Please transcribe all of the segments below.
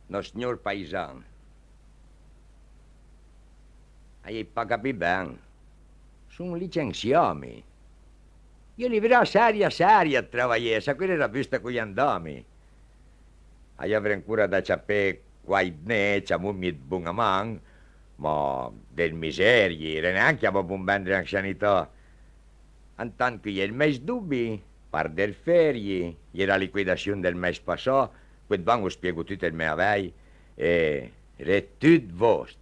No signor paesano. Hai capito bene? Sono licenziami. Io li vedrò seria a lavorare, sa quella era vista con gli andami. Hai avrei ancora da sapere quai ne, c'ha mi buona man, ma del miserie, neanche a buon bene anzianità. Antanto che il mese dubbi, par del ferie, la liquidazione del mese passato, quel banco spiego tutto il mio avei, e è tutto vostro.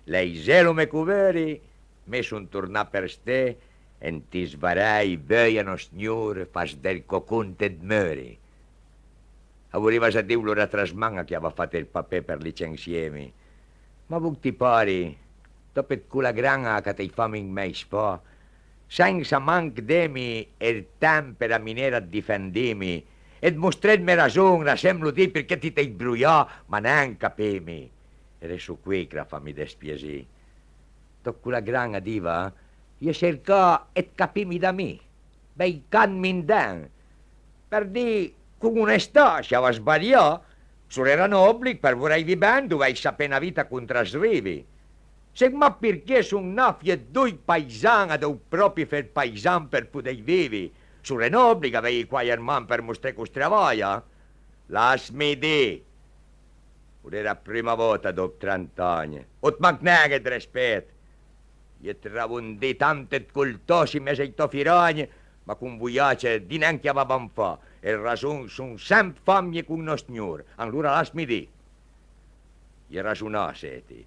Lei zelo me cuveri, me son tornato per ste, e ti svarei, vegliano signore, fas del coconte d'möri. Voleva a dire l'ora trasmanga che aveva fatto il papè per licenziemi. Ma voi ti pare, dopo quella grana che ti famo in me spa, senza manc demi il tempo per a minera difendimi, e mostrarmi ragione, la sembro di perché ti imbrugliò, ma neanche capimi. Ed è su qui che la fammi despiesi. Dopo quella grana diva, io cercò e capimi da me, bei canmi in dan, per dire con onestà, se aveva sbagliato, era nobile, per vorrei bene, dovevi sapere una vita contrasrivi. Se ma perché sono nati e due paesani, due proprio per paesani per poter vivere, è nobile che avevi qua man per mostrare che travaglia? Lasmi dire. Era la prima volta dopo 30 anni. O ti manca di rispetto. Io trovo un di tante coltosi mese i tofiragni, ma con vogliace di neanche avevamo fa. E ragione sono sempre famiglie con il signore. Allora lasmi dire. Io ragionassi,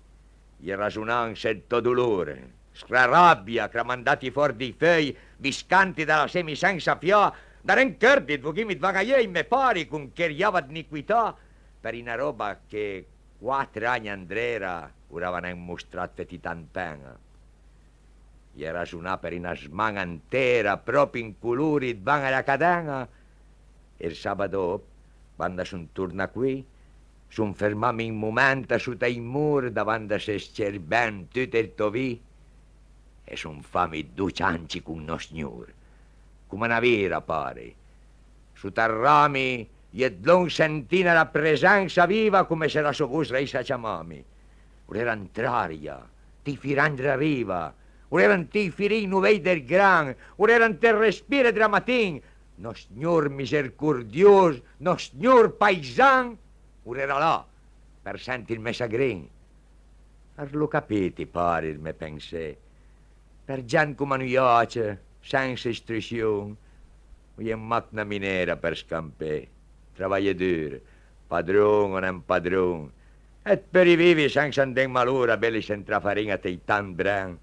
io ragionavo sento dolore, scrarabbia, cramandati fuori dei fei, viscanti dalla semi senza fia, da rencardi, dove mi vagagliai me pari con che riava di iniquità, per una roba che 4 anni andrera uravano mostrato di tan pena. Io ragionavo per una smana intera, proprio in colori di vanga la cadena, e il sabato dopo, quando sono tornato qui, sono fermato un momento su dei muri davanti a se scerben tutto il tovì e sono fame 2 cianci con uno signore, come una vera pare. Su tarrami e non sentina la presenza viva come se la soccorsa i sacciamami. Voleva entraria, ti firandra riva, voleva ti firino vei del gran, voleva te respire della mattina. No signor misericordioso, no signor paisan, era là per sentirmi sagrin. Lo capiti, pare, me pensé. Per gente come noi piace, senza istruzione, io macchina minera per scampare, lavoro duro, padrone o non padrone, e per i vivi senza andare malora, belli senza farina di tan bran.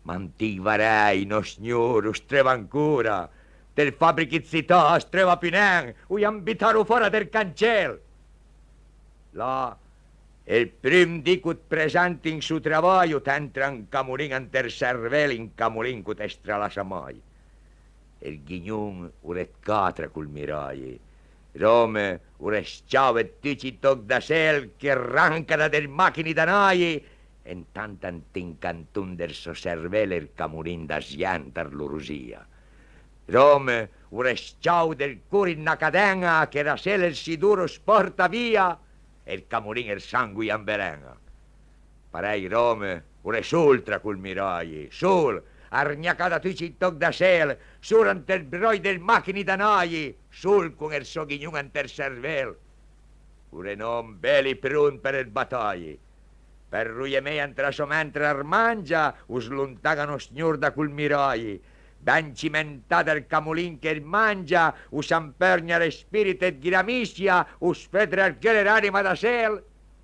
Ma non ti varei, no signore, streva ancora, del fabbrichizzità, streva più neanche, abitare fuori del cancello. Là, il prim dicut presente in suo travaglio, t'entra un camolin enter cervello, in camolin che te stralasa mai. Il ghignon uret catra col mirai. Rome ure sciave tuci toc da sel che arrancano del macchini danai, e intanto antincantun del suo cervello il camolin da sciantar l'urusia. Rome ure sciave del cuore in una cadena che la sel il si duro sporta via, e il camolin il sangue amberenga. Parei Rome, ora soltra col mirai, sol, argnacata tutti in toc da sel, sol ante il broi del macchini danai, sol con il suo ghignon ante il cervello. Ora non belli pronti per il battagli. Per lui me ante la sua mente armangia, us lontagano signor da col mirai. Ben cimentata il camolin che il mangia, us ampernia le spirito e ghiramissia, us fedra il chiede l'anima da sel.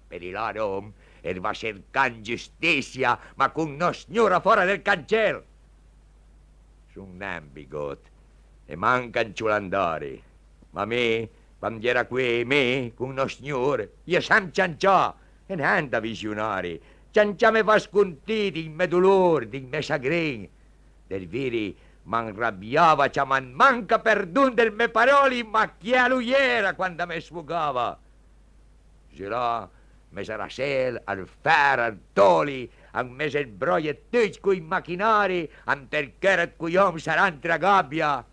Per il Rom, e va cercando giustizia, ma con no signora fuori del cancello. Son ambigot, e mancan ciulandari. Ma me, quando era qui, me, con no signore, io sam cianciò, e neanche visionari. Ciancià me va scontiti, in me dolore, in me sagrin. Del veri m'arrabbiava, c'è man manca perdun del me paroli, ma chi è lui era quando me sfugava? Se là, me sarà sel, al fer, al toli, han messo il broio e tutti coi macchinari, ante il cheret cui om sarà in gabbia.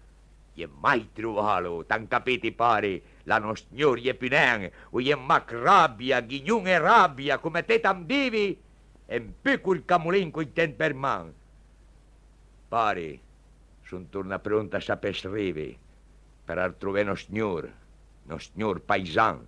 E mai trovato, t'han capiti pari, La nostra è pinen, e mac rabbia, ghignun e rabbia, come te tam divi, e un piccolo camulin coi ten per man. Pari, son torna pronta a saper scrivi, per altro nostro signor paisan.